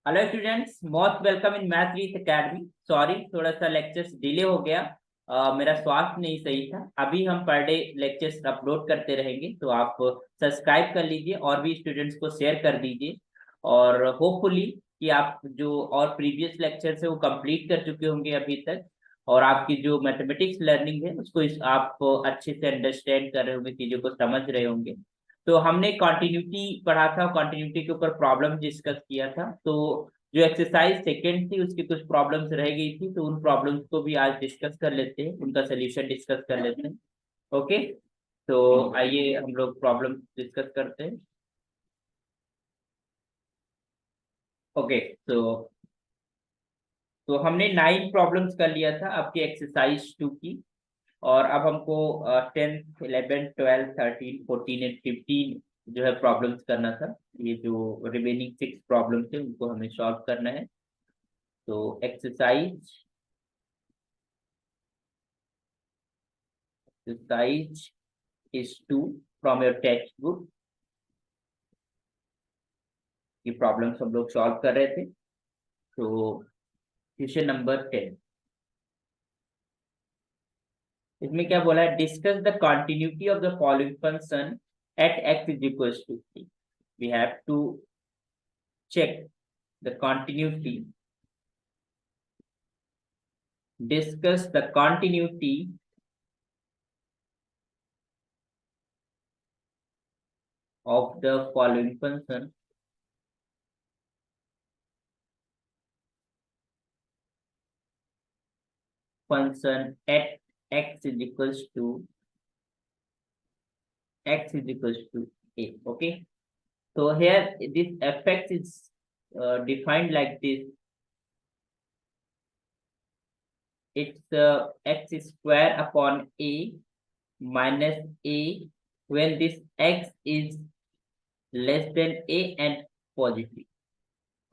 Hello students, most welcome in math with academy. Sorry, थोड़ा सा lectures delay हो गया। मेरा स्वास्थ्य नहीं सही था। अभी हम पर डे लेक्चर्स अपलोड करते रहेंगे, तो आप सब्सक्राइब कर लीजिए और भी स्टूडेंट्स को शेयर कर दीजिए। और होपफुली कि आप जो और प्रीवियस लेक्चर्स है वो कंप्लीट कर चुके होंगे अभी तक, और आपकी जो मैथमेटिक्स लर्निंग है उसको आप अच्छे से अंडरस्टैंड कर रहे होंगे, चीजों को समझ रहे होंगे। तो हमने कंटिन्यूटी पढ़ा था, कंटिन्यूटी के ऊपर प्रॉब्लम डिस्कस किया था। तो जो एक्सरसाइज सेकेंड थी उसकी कुछ प्रॉब्लम्स रह गई थी, तो उन प्रॉब्लम्स को भी आज डिस्कस कर लेते हैं, उनका सोल्यूशन डिस्कस कर लेते हैं। ओके, तो आइए हम लोग प्रॉब्लम डिस्कस करते हैं। ओके, तो हमने 9 प्रॉब्लम्स कर लिया था आपकी एक्सरसाइज 2 की। और अब हमको 10th 11th 12th 13 14 एंड 15 जो है प्रॉब्लम्स करना था। ये जो रिमेनिंग 6 प्रॉब्लम्स थे उनको हमें सॉल्व करना है। तो exercise is 2 from your textbook। ये प्रॉब्लम्स हम लोग सॉल्व कर रहे थे। तो क्वेश्चन नंबर 10, इसमें क्या बोला है? Discuss the continuity of the following function at x is equal to 3। We have to check the continuity, discuss the continuity of the following function at x is equals to a. Okay, so here this fx is defined like this. It's x square upon a minus a when this x is less than a and positive.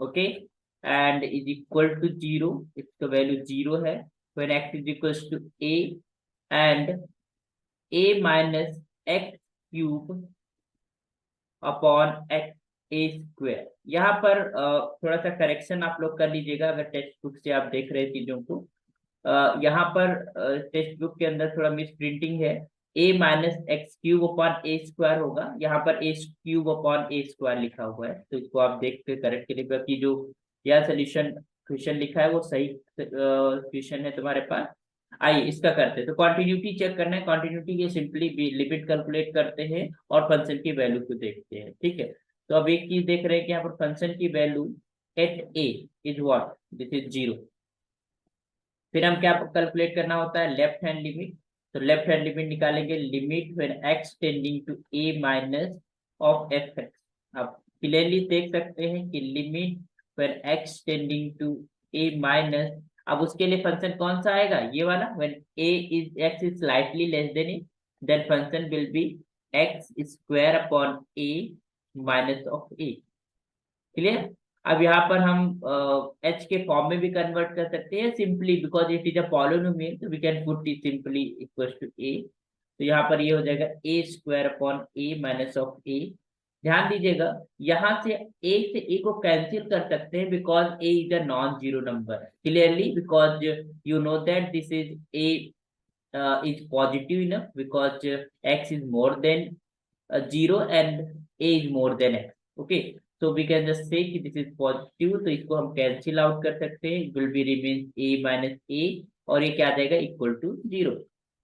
Okay, and is equal to 0, इसका value 0 है when x is equals to a and a minus x cube upon x A square. यहाँ पर थोड़ा सा correction आप लोग कर लीजिएगा अगर टेक्स्ट बुक से आप देख रहे चीजों को। यहाँ पर टेक्स्ट बुक के अंदर थोड़ा मिस प्रिंटिंग है। a minus x cube upon a square होगा, यहाँ पर ए क्यूब अपॉन ए स्क्वायर लिखा हुआ है, तो इसको आप देख के करेक्ट करिए, बाकी जो यह सोल्यूशन क्वेश्चन लिखा है वो सही क्वेश्चन है तुम्हारे पास। आइए इसका करते हैं। तो कंटिन्यूटी चेक करना है। कंटिन्यूटी के सिंपली लिमिट कैलकुलेट करते हैं और फंक्शन की वैल्यू को देखते हैं। ठीक है, तो अब एक चीज देख रहे हैं कि यहाँ पर फंक्शन की value at a is what, this is 0। फिर हम क्या कैलकुलेट करना होता है? Left hand limit. तो लेफ्ट हैंड लिमिट निकालेंगे, limit when x tending to a minus of f x. आप क्लियरली देख सकते हैं कि limit when x tending to a minus, अब उसके लिए फंक्शन कौन सा आएगा? ये वाला, when a is x is slightly less than a, then function will B x square upon a minus of A. Clear? अब यहाँ पर हम एच के फॉर्म में भी कन्वर्ट कर सकते हैं simply, because it is a polynomial, तो we can put it simply equal to a. तो यहाँ पर ये हो जाएगा a square upon a minus of a. ध्यान दीजिएगा, यहाँ से ए को कैंसिल कर सकते हैं because A is a non zero number. Clearly, because you know that this is a is positive enough because x is more than 0 and a is more than x. Okay, so we can just say कि this is positive, तो इसको हम cancel out कर सकते हैं। It will be remains a minus a, और ये क्या आ जाएगा? Equal to 0।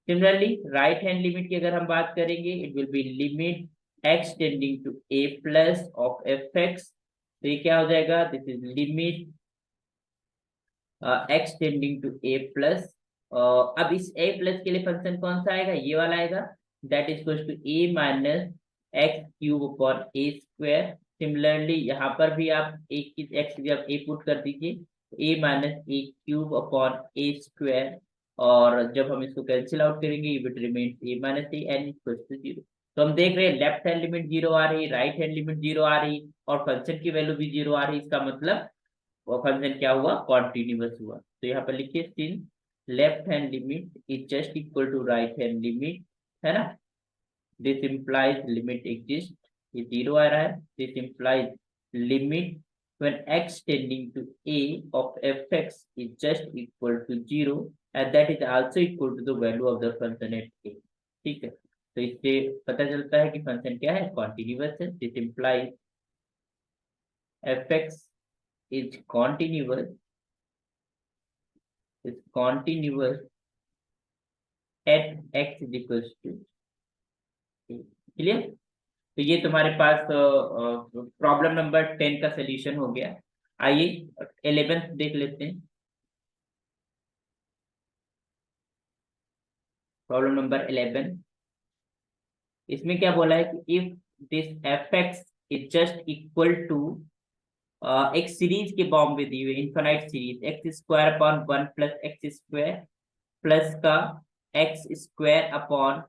Similarly right hand limit की अगर हम बात करेंगे, it will be limit x tending to a plus of f x. तो ये क्या हो जाएगा? This is limit x tending to a plus. अब इस a प्लस के लिए फंक्शन कौन सा आएगा? ये वाला आएगा, that is equal to a minus x cube upon a square. Similarly यहाँ पर भी आप एक की एक्स जब a पुट कर दीजिए, a minus a cube upon a square, और जब हम इसको कैंसिल आउट करेंगे it remain a minus a n equal to 0। तो हम देख रहे हैं लेफ्ट हैंड लिमिट 0 आ रही, राइट हैंड लिमिट 0 आ रही, और फंक्शन की वैल्यू भी 0 आ रही। इसका मतलब वो फंक्शन क्या हुआ? कॉन्टिन्यूअस हुआ। तो यहाँ पर लिखिए since left hand limit is just equal to right hand limit, है ना, दिस इंप्लाइज लिमिट एग्जिस्ट, ये 0 आ रहा है, this implies limit when x tending to a of fx is just equal to 0 and that is also equal to the value of the function at a. ठीक है, तो इससे पता चलता है कि फंक्शन क्या है, कॉन्टिन्यूअस है. This implies fx is continuous at x is equals to. Clear? तो ये तुम्हारे पास प्रॉब्लम नंबर 10 का सोल्यूशन हो गया. आइए 11th देख लेते हैं. प्रॉब्लम नंबर 11, इसमें क्या बोला है कि if this fx is just equal to एक सीरीज के फॉर्म में दी हुई infinite series x square upon 1 plus x square plus का x square upon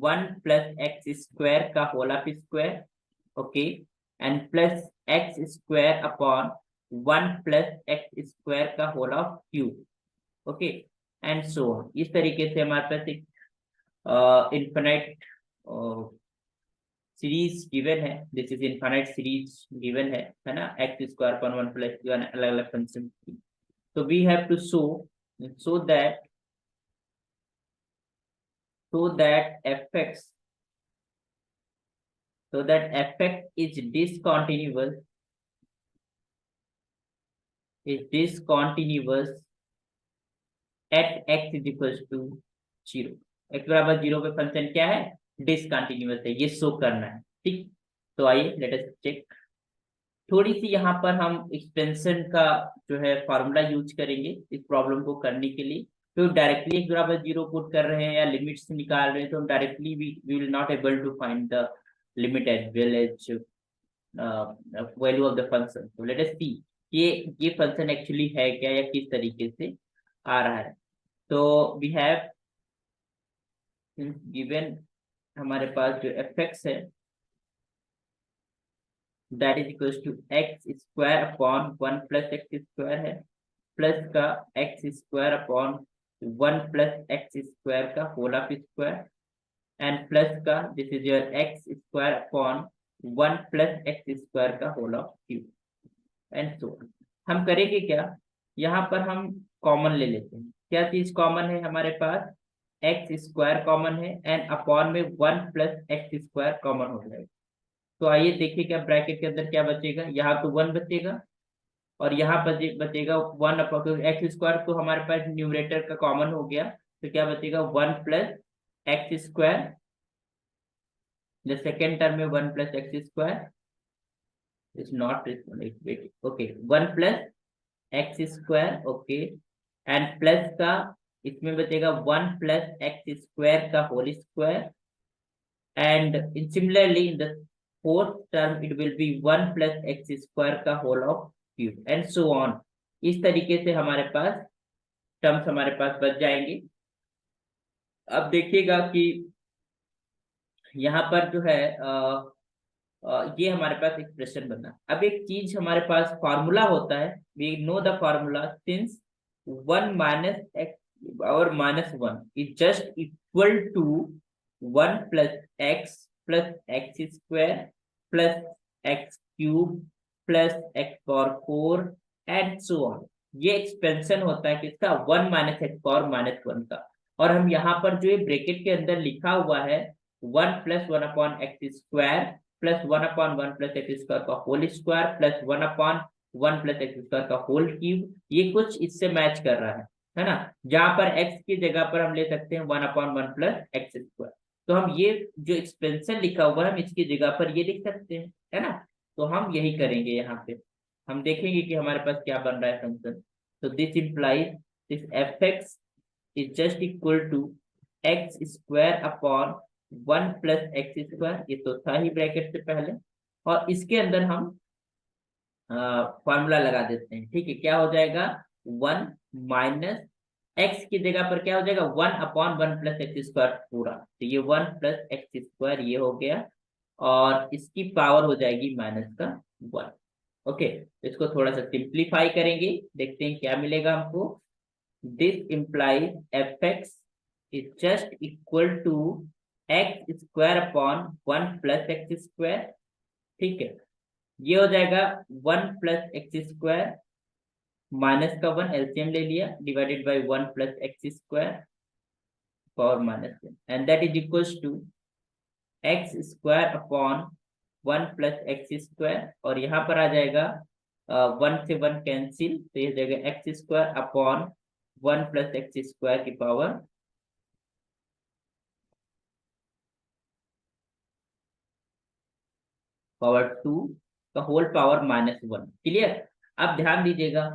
1 plus x square का whole of square. Okay, and plus x square upon 1 plus x square का whole of cube. Okay, and so इस तरीके से हमारे पास एक infinite series given है. This is infinite series given है ना, एक्स स्क्वायर अपॉन 1 प्लस अलग अलग फंक्शन की. तो we have to show that fx is discontinuous at x is equals to 0. x बराबर 0 पे फंक्शन क्या है, डिसकंटिन्यूअस है. ये शो करना है. ठीक, तो आइए लेट अस चेक. थोड़ी सी यहाँ पर हम एक्सपेंशन का जो है फार्मूला यूज करेंगे इस प्रॉब्लम को करने के लिए. तो डायरेक्टली x बराबर 0 पुट कर रहे हैं या लिमिट से निकाल रहे हैं तो हम directly we will not able to find the limit as well as value of the function. तो लेट अस सी ये फंक्शन एक्चुअली है क्या या किस तरीके से आ रहा है. तो वी हैव गिवन हमारे पास जो fx है that is equals to x square upon 1 plus x square है प्लस का x square upon 1 plus x square का whole of square and plus का this is your x square upon 1 plus x square का whole of cube and so on. हम करेंगे क्या, यहाँ पर हम कॉमन ले लेते हैं. क्या चीज कॉमन है हमारे पास, एक्स स्क्वायर कॉमन है एंड अपॉन में 1 प्लस एक्स स्क्वायर कॉमन हो जाएगा. तो आइए देखिए क्या ब्रैकेट के अंदर क्या बचेगा, यहाँ तो 1 बचेगा और यहाँ पर बचेगा 1 अपॉन एक्स स्क्वायर. तो हमारे पास न्यूमरेटर का कॉमन हो गया तो क्या बचेगा 1 plus x square. The second term में 1 plus x square is not okay 1 plus x square. Okay, and plus का इसमें बचेगा 1 प्लस एक्स स्क्वायर का whole square and similarly in the fourth term it will be 1 plus x square का whole of cube and so on. इस तरीके से हमारे पास terms हमारे पास बच जाएंगे. अब देखिएगा कि यहाँ पर जो है ये हमारे पास एक्सप्रेशन बना. अब एक चीज हमारे पास फार्मूला होता है, we know the formula since 1 minus x और minus 1 is just equal to 1 plus x square plus x cube plus x power 4 and so on. ये एक्सपेंशन होता है किसका, 1 माइनस एक्स पावर माइनस 1 का. और हम यहाँ पर जो ब्रैकेट के अंदर लिखा हुआ है 1 plus 1 upon x square plus 1 upon 1 plus x square का whole square plus 1 upon 1 plus x square का होल क्यूब, ये कुछ इससे मैच कर रहा है ना. जहां पर x की जगह पर हम ले सकते हैं 1 अपॉन 1 प्लस एक्स स्क्वायर. तो हम ये जो एक्सपेंशन लिखा हुआ है हम इसकी जगह पर ये लिख सकते हैं, है ना. तो हम यही करेंगे. यहाँ पे हम देखेंगे कि हमारे पास क्या बन रहा है फंक्शन. तो this implies this fx is just equal to x square upon 1 plus x square. ये तो था ही ब्रैकेट से पहले और इसके अंदर हम फॉर्मूला लगा देते हैं. ठीक है, क्या हो जाएगा 1 माइनस x की जगह पर क्या हो जाएगा 1 अपॉन 1 प्लस एक्स स्क्वायर पूरा. तो ये 1 प्लस एक्स स्क्वायर ये हो गया और इसकी पावर हो जाएगी माइनस का 1. ओके, इसको थोड़ा सा सिंप्लीफाई करेंगे, देखते हैं क्या मिलेगा हमको. This implies fx is just equal to x square upon 1 plus x square. ठीक है, ये हो जाएगा 1 + x² माइनस का 1 एलसीएम ले लिया divided by 1 + x² power -1 and that is equals to x² upon 1 + x² और यहाँ पर आ जाएगा 1 से 1 कैंसिल, तो ये हो जाएगा x² अपॉन 1 + x² की पावर -2 का होल पावर -1। क्लियर? अब ध्यान दीजिएगा,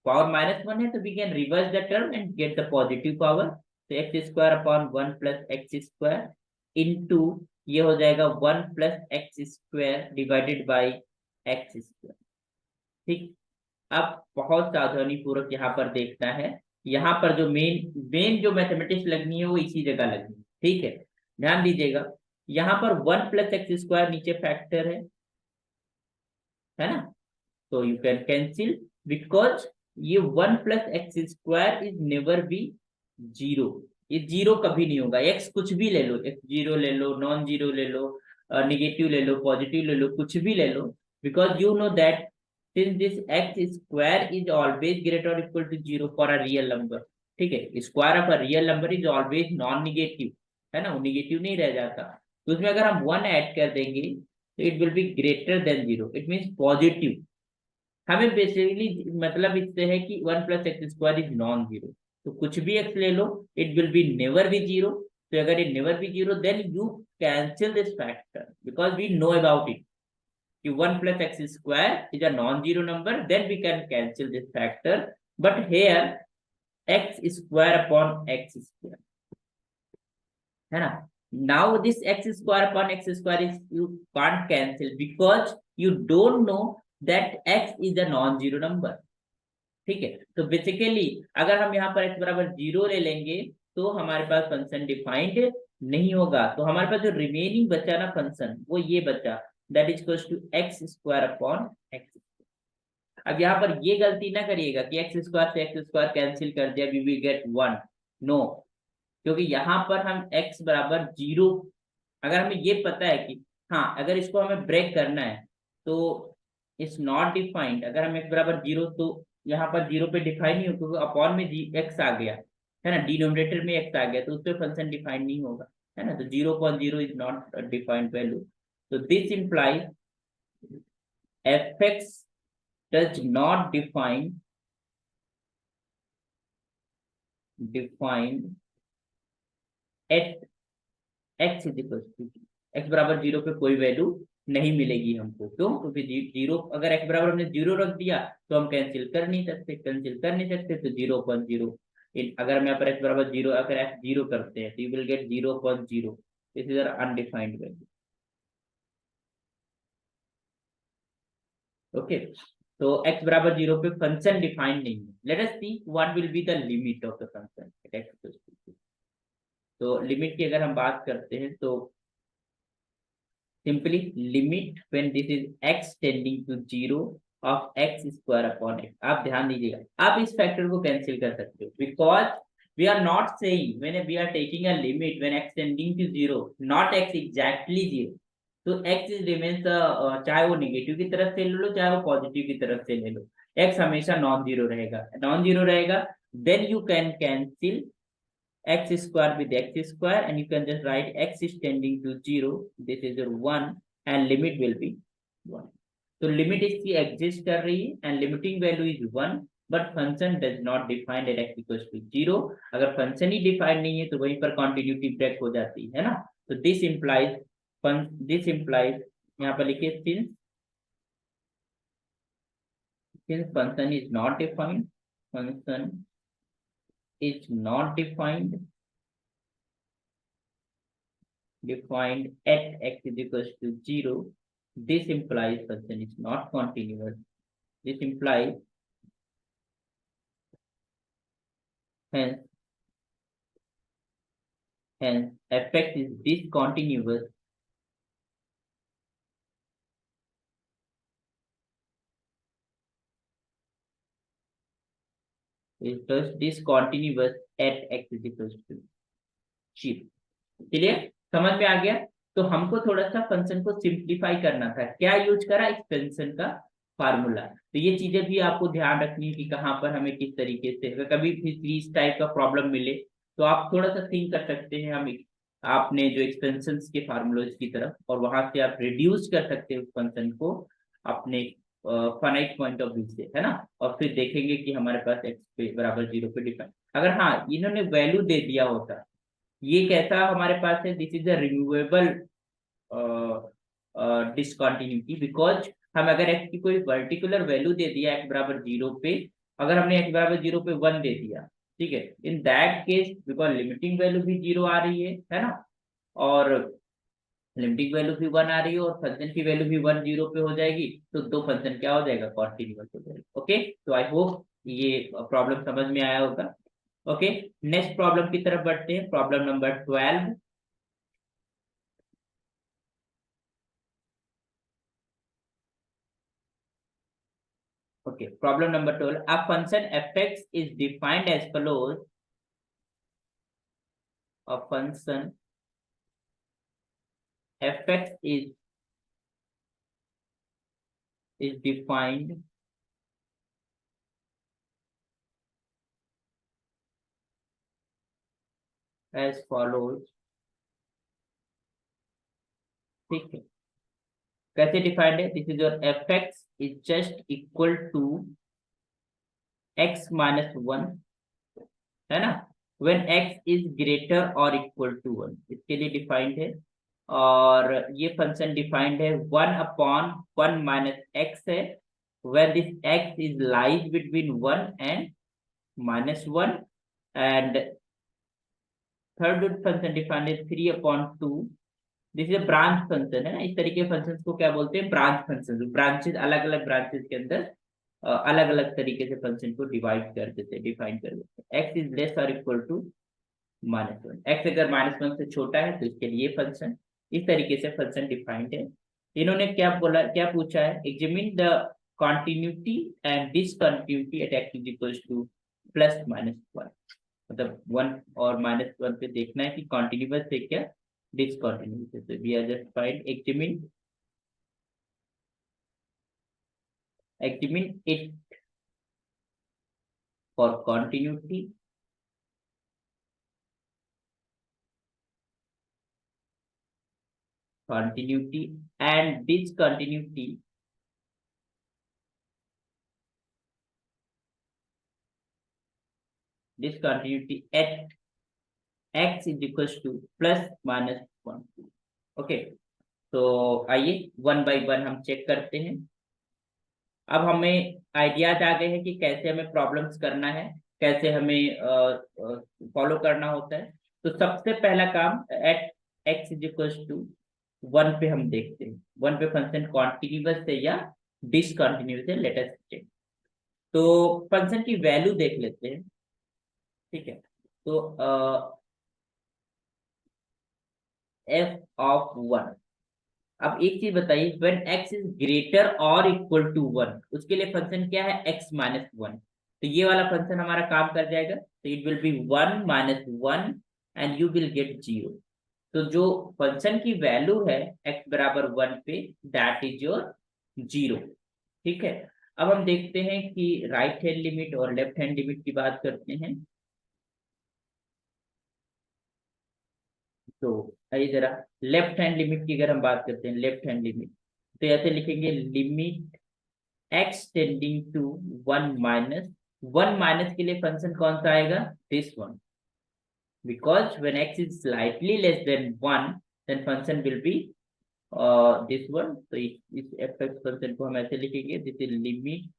पावर -1 है तो we can reverse the term and get the positive power. तो x² अपॉन 1 + x² इंटू ये हो जाएगा 1 + x² डिवाइडेड बाई x²। ठीक, अब बहुत सावधानी पूर्वक यहाँ पर देखना है, यहाँ पर जो मेन मेन जो मैथमेटिक्स लगनी है वो इसी जगह लगनी है। ठीक है, ध्यान दीजिएगा, यहाँ पर 1 + x² नीचे फैक्टर है ना, तो यू कैन कैंसिल बिकॉज ये 1 + x² is never be zero. ये जीरो कभी नहीं होगा, x कुछ भी ले लो, x0 ले लो, नॉन जीरो ले लो, निगेटिव ले लो, पॉजिटिव ले लो, कुछ भी ले लो, because you know that since this x² is always greater or equal to 0 for a real number। ठीक है, square of a real number is always non negative, है ना, वो निगेटिव नहीं रह जाता। तो उसमें अगर हम 1 ऐड कर देंगे तो it will be greater than 0, it means positive. हमें बेसिकली मतलब इससे है कि 1 + x² इज नॉन जीरो, तो कुछ भी x ले लो it will be never be zero. तो अगर ये never be zero then you cancel this factor because we know about it कि 1 + x² is a non-zero number, then we can cancel this factor, but here x² upon x² है ना। now this x² upon x² is you can't cancel because you don't know that x is a non-zero number। ठीक है, तो basically अगर हम यहाँ पर x बराबर 0 ले लेंगे तो हमारे पास फंक्शन डिफाइंड नहीं होगा, तो हमारे पास जो रिमेनिंग बचा ना फंक्शन वो ये बचा, that is equals to x² upon x। अब यहाँ पर ये गलती ना करिएगा कि x² से x² कैंसिल कर दिया वी विल गेट 1, नो, क्योंकि यहाँ पर हम x बराबर 0, अगर हमें ये पता है कि हाँ अगर इसको हमें ब्रेक करना है तो इट्स नॉट डिफाइंड, अगर हम x बराबर 0 तो यहाँ पर 0 पे डिफाइन नहीं हो क्योंकि अपॉन में x आ गया है ना, डिनोमिनेटर में x आ गया तो उस पर फंक्शन डिफाइन नहीं होगा, है ना, तो 0.0 इज नॉट डिफाइंड वैल्यू। तो this implies fx does not defined at x is equal to x बराबर 0 पे कोई वैल्यू नहीं मिलेगी हमको, क्यों, क्योंकि 0 अगर x बराबर हमने 0 रख दिया तो हम कैंसिल कर नहीं सकते, तो 0.0 अगर हम यहाँ पर x बराबर 0 अगर x 0 करते हैं तो you will get 0.0, this is undefined value. Okay, तो x बराबर 0 पे फंक्शन डिफाइंड नहीं है। Let us see what will be the limit of the function at x equals to 0। तो लिमिट की अगर हम बात करते हैं तो simply limit when this is x tending to 0 of x² upon x। आप ध्यान दीजिएगा, आप इस फैक्टर को कैंसिल कर सकते हो because we are not saying when we are taking a limit when x tending to 0 not x exactly 0, तो x इज रिमेन्स, चाहे वो निगेटिव की तरफ से ले लो चाहे वो पॉजिटिव की तरफ से ले लो, x हमेशा नॉन जीरो रहेगा, then you can cancel x² with x² and you can just write x is tending to 0, this is your 1 and limit will be 1। तो लिमिट इसकी एग्जिस्ट कर रही है and limiting value is 1 but function does not defined at x equals to 0। अगर function ही defined नहीं है तो वहीं पर कॉन्टिन्यूटी ब्रेक हो जाती है ना। तो दिस इंप्लाइज यहाँ पर लिखिए since function is not defined, function is not defined at x is equals to 0, this implies function is not continuous, this implies hence fx is discontinuous at x is equals to 0। Clear, समझ में आ गया। तो हमको थोड़ा सा function को simplify करना था, क्या यूज करा, एक्सपेंशन का फार्मूला। तो ये चीजें भी आपको ध्यान रखनी है कि कहाँ पर हमें किस तरीके से, अगर कभी भी इस टाइप का प्रॉब्लम मिले तो आप थोड़ा सा थिंक कर सकते हैं, हम आपने जो एक्सपेंशन के फार्मूलोज की तरफ, और वहां से आप रिड्यूस कर सकते हो फंक्शन को अपने फाइनाइट पॉइंट ऑफ व्यू से, है ना। और फिर देखेंगे कि हमारे पास x बराबर 0 पे डिफाइन, अगर हाँ इन्होंने वैल्यू दे दिया होता, ये कैसा हमारे पास है, this is a removable discontinuity, because हम अगर x की कोई पर्टिकुलर वैल्यू दे दिया x बराबर 0 पे, अगर हमने x बराबर 0 पे 1 दे दिया, ठीक है, in that case because limiting value भी 0 आ रही है ना, और लिमिटिंग वैल्यू भी 1 आ रही है और फंक्शन की वैल्यू भी 1 0 पे हो जाएगी, तो दो फंक्शन क्या हो जाएगा, कॉन्टिन्यूअस हो जाएगा। ओके, तो आई होप ये प्रॉब्लम समझ में आया होगा। ओके, नेक्स्ट प्रॉब्लम की तरफ बढ़ते हैं, problem number 12। Okay, problem number 12. A function fx is defined as follows. A function fx is defined as follows. ठीक है, कैसे डिफाइंड है, this is your fx is just equal to x minus 1, है ना, when x is greater or equal to 1, इसके लिए defined है। और ये फंक्शन डिफाइंड है 1 अपॉन 1 माइनस एक्स है, when this x is lies between 1 and -1, and third function defined है 3 upon 2, this is branch function, है ना। इस तरीके फंक्शंस को क्या बोलते हैं, ब्रांच फंक्शन। ब्रांचेस, अलग अलग ब्रांचेस के अंदर अलग अलग तरीके से फंक्शन को डिवाइड कर देते हैं, डिफाइन कर देते हैं। एक्स इज लेस और इक्वल टू -1, एक्स अगर -1 से छोटा है तो इसके लिए फंक्शन, इस तरीके से फंक्शन डिफाइंड है। इन्होंने क्या बोला, क्या पूछा है, examine the continuity and discontinuity at x is equal to +-1, मतलब 1 और -1 पे देखना है कि कॉन्टिन्यूअस है क्या डिसकंटिन्यूअस है। तो we are just find examine it for continuity and discontinuity at x is equals to +-1। Okay, तो आइए वन बाय वन हम चेक करते हैं। अब हमें आइडियाज आ गए हैं कि कैसे हमें प्रॉब्लम्स करना है, कैसे हमें फॉलो करना होता है। तो सबसे पहला काम, at x is equals to 1 पे हम देखते हैं, 1 पे फंक्शन कॉन्टिन्यूअस है या डिसकंटिन्यूअस है, लेट अस चेक। तो फंक्शन की वैल्यू देख लेते हैं, ठीक है। तो f ऑफ 1, अब एक चीज बताइए, व्हेन x इज ग्रेटर और इक्वल टू 1, उसके लिए फंक्शन क्या है, x माइनस 1, तो ये वाला फंक्शन हमारा काम कर जाएगा। तो it will be 1 minus 1 and you will gate 0। तो जो फंक्शन की वैल्यू है x बराबर 1 पे, दैट इज योर 0। ठीक है, अब हम देखते हैं कि राइट हैंड लिमिट और लेफ्ट हैंड लिमिट की बात करते हैं। तो आइए जरा लेफ्ट हैंड लिमिट की अगर हम बात करते हैं, लेफ्ट हैंड लिमिट, तो ऐसे लिखेंगे, limit x tending to 1 minus 1 minus के लिए फंक्शन कौन सा आएगा, this one, because when x is slightly less than 1 then function will be this one. तो इस fx फंक्शन को हम ऐसे लिखेंगे, this is limit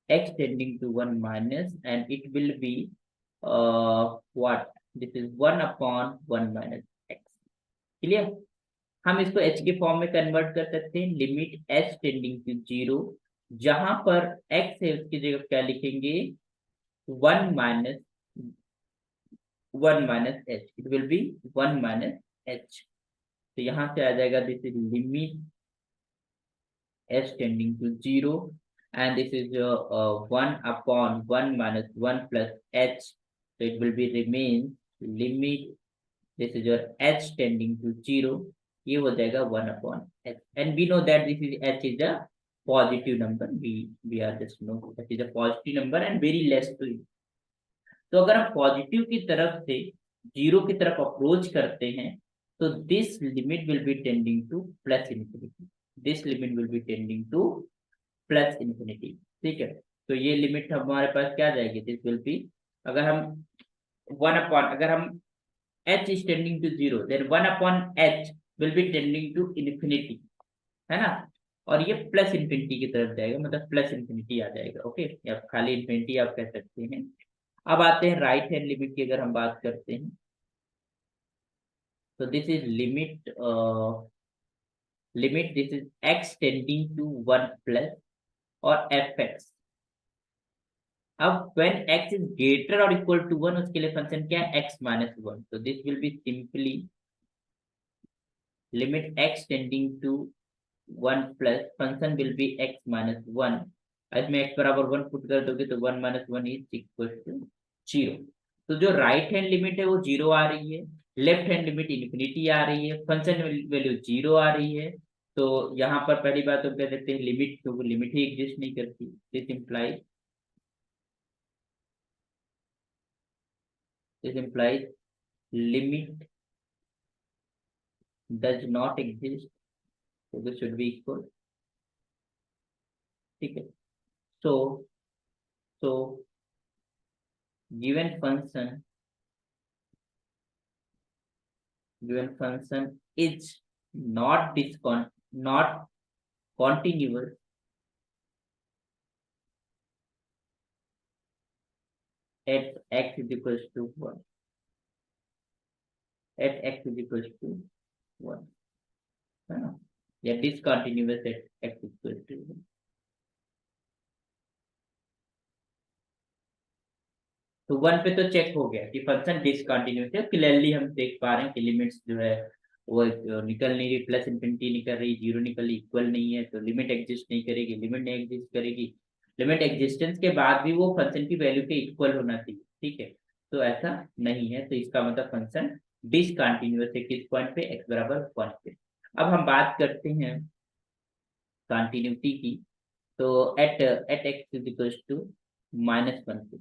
x tending to 1 minus and it will be what, this is 1 upon 1 minus x। Clear, हम इसको h के form में कन्वर्ट कर सकते हैं, लिमिट h टेंडिंग टू 0, जहां पर x है उसकी जगह क्या लिखेंगे, 1 minus 1 minus h, it will be 1 minus h। तो यहां से आ जाएगा, this is limit h tending to 0 and this is 1 upon 1 minus 1 plus h, so it will be remain limit this is your h tending to 0, ये हो जाएगा 1/h, and we know that this is h is a positive number, we are just know h is a positive number and very less to it. तो अगर हम positive की तरफ से zero की तरफ अप्रोच करते हैं तो this limit will be tending two plus infinity, this limit will be tending two plus infinity. ठीक है, तो ये लिमिट हमारे पास क्या जाएगी, दिस विल बी, अगर हम अगर हम h is tending to 0 then 1/h will be tending to infinity, है ना, और ये प्लस इन्फिनिटी की तरफ जाएगा, मतलब प्लस इन्फिनिटी आ जाएगा। ओके, या खाली इन्फिनिटी आप कह सकते हैं। अब आते हैं राइट हैंड लिमिट की, अगर हम बात करते हैं तो this is limit this is x tending to 1 plus और fx। अब when x is greater or equal to 1 उसके लिए फंक्शन क्या है, x minus 1, तो this will be simply limit x tending to 1 plus function will be x minus 1, इसमें x बराबर 1 put कर दोगे तो 1 minus 1 इज इक्वल टू 0। तो जो राइट हैंड लिमिट है वो 0 आ रही है, लेफ्ट हैंड लिमिट इन्फिनिटी आ रही है, फंक्शन वैल्यू 0 आ रही है। तो यहाँ पर पहली बात तो कह सकते हैं लिमिट, तो वो लिमिट ही एग्जिस्ट नहीं करती, this implies limit does not exist, so this should be equal। ठीक है, so so given function is not continuous at x is equals to 1, at x is equals to 1, है ना, या discontinuous at x is equals to 1। तो 1 पे तो check हो गया कि फंक्शन डिसकंटिन्यूस है, क्लियरली हम देख पा रहे हैं कि लिमिट्स जो है वो निकल नहीं रही, प्लस इन्फिनिटी निकल रही, जीरो निकल रही, इक्वल नहीं है, तो लिमिट एग्जिस्ट नहीं करेगी, लिमिट नहीं एग्जिस्ट करेगी, लिमिट एग्जिस्टेंस के बाद भी वो फंक्शन की वैल्यू के इक्वल होना चाहिए। ठीक है, तो ऐसा नहीं है, तो इसका मतलब फंक्शन डिसकंटिन्यूस है किस पॉइंट पे, x बराबर 1 पे। अब हम बात करते हैं कंटिन्यूटी की, तो at x is equal to -1 पे।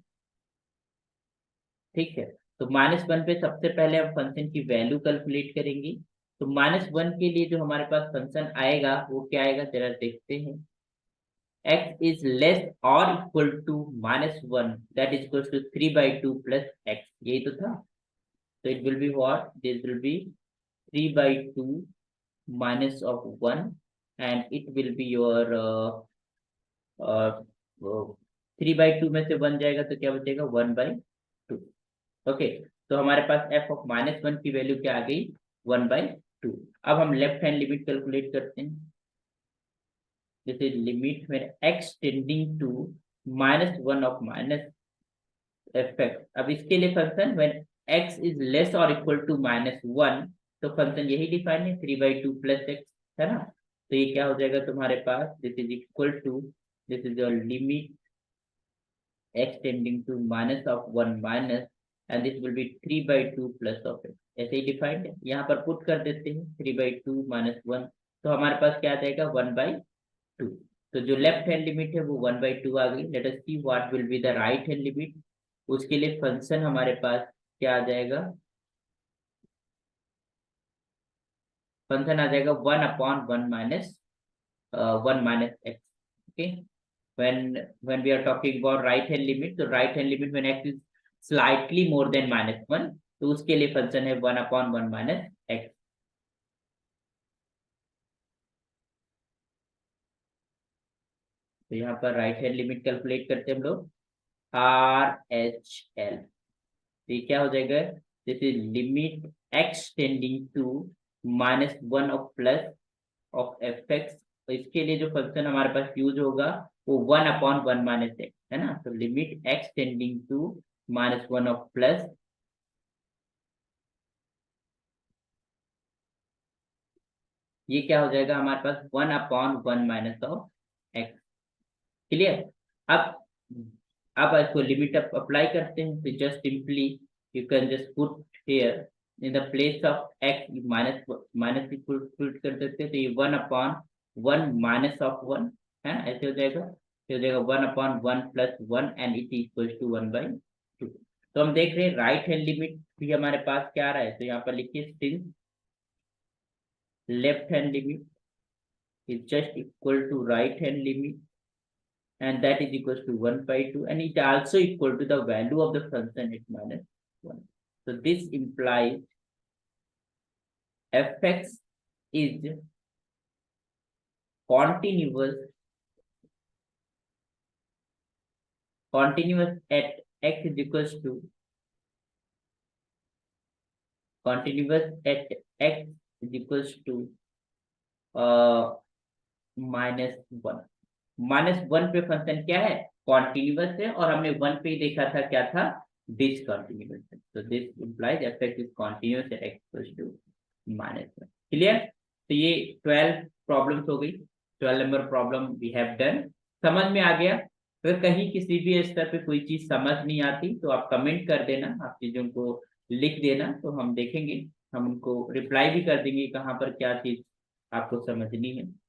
ठीक है, तो -1 पे सबसे पहले हम फंक्शन की वैल्यू कैलकुलेट करेंगे। तो -1 के लिए जो हमारे पास फंक्शन आएगा वो क्या आएगा, जरा देखते हैं। x is less or equal to -1 that is equals to 3/2 plus x, यही तो था। तो it will be what, this will be 3/2 minus of 1 and it will be your 3/2 में से 1 जाएगा तो क्या बचेगा, 1/2। ओके, तो हमारे पास f ऑफ -1 की वैल्यू क्या आ गई, 1/2। अब हम लेफ्ट हैंड लिमिट कैलकुलेट करते हैं, जैसे लिमिट में x tending to -1 of minus fx। अब इसके लिए function when x is less और इक्वल टू -1, तो फंक्शन यही डिफाइन है 3/2 प्लस x, है ना। तो ये क्या हो जाएगा तुम्हारे पास, this is equal to, this is your limit x tending to minus of 1 minus and this will be 3/2 plus of x, ऐसे ही डिफाइंड है, यहाँ पर पुट कर देते हैं 3/2 minus 1, तो हमारे पास क्या आ जाएगा 1/2। तो जो लेफ्ट हैंड लिमिट है वो 1/2 आ गई। Late us see what will be the right hand limit. उसके लिए फंक्शन हमारे पास क्या आ जाएगा, फंक्शन आ जाएगा 1/1 minus 1 minus x। okay, when we are talking about right hand limit, तो right hand limit when x is slightly more than -1, तो उसके लिए फंक्शन है 1/1 minus x। तो यहाँ पर राइट हैंड लिमिट कैलकुलेट करते हैं हम लोग, RHL। तो ये क्या हो जाएगा, this is limit x tending to -1 of plus of fx। तो इसके लिए जो फंक्शन हमारे पास यूज होगा वो 1/1 minus x, है ना। तो limit x tending to -1 of plus, ये क्या हो जाएगा हमारे पास 1/1 minus ऑफ x। क्लियर। अब अब इसको लिमिट अप्लाई करते हैं, तो just simply you can just put here in the place of x minus की पुट कर सकते हैं, तो ये 1/1 माइनस ऑफ 1 है ना, ऐसे हो जाएगा, तो हो जाएगा 1/1 plus 1 and it equal to 1/2। तो हम देख रहे हैं राइट हैंड लिमिट भी हमारे पास क्या आ रहा है, तो यहाँ पर लिखिए since left hand limit is just equal to right hand limit and that is equals to 1/2 and it also equal to the value of the function at -1. So this implies fx is continuous at x is equals to continuous at x is equals to -1। -1 पे function क्या है, continuous है, और हमने 1 पे ही देखा था क्या था, डिसकंटिन्यूअस है। तो this implies f is continuous at x equals to -1। Clear. तो ये 12 प्रॉब्लम्स हो गई, 12 number problem we have done. समझ में आ गया। अगर कहीं किसी भी स्तर पे कोई चीज समझ नहीं आती तो आप कमेंट कर देना, आप चीजों को लिख देना, तो हम देखेंगे, हम उनको रिप्लाई भी कर देंगे कहाँ पर क्या चीज आपको समझनी है।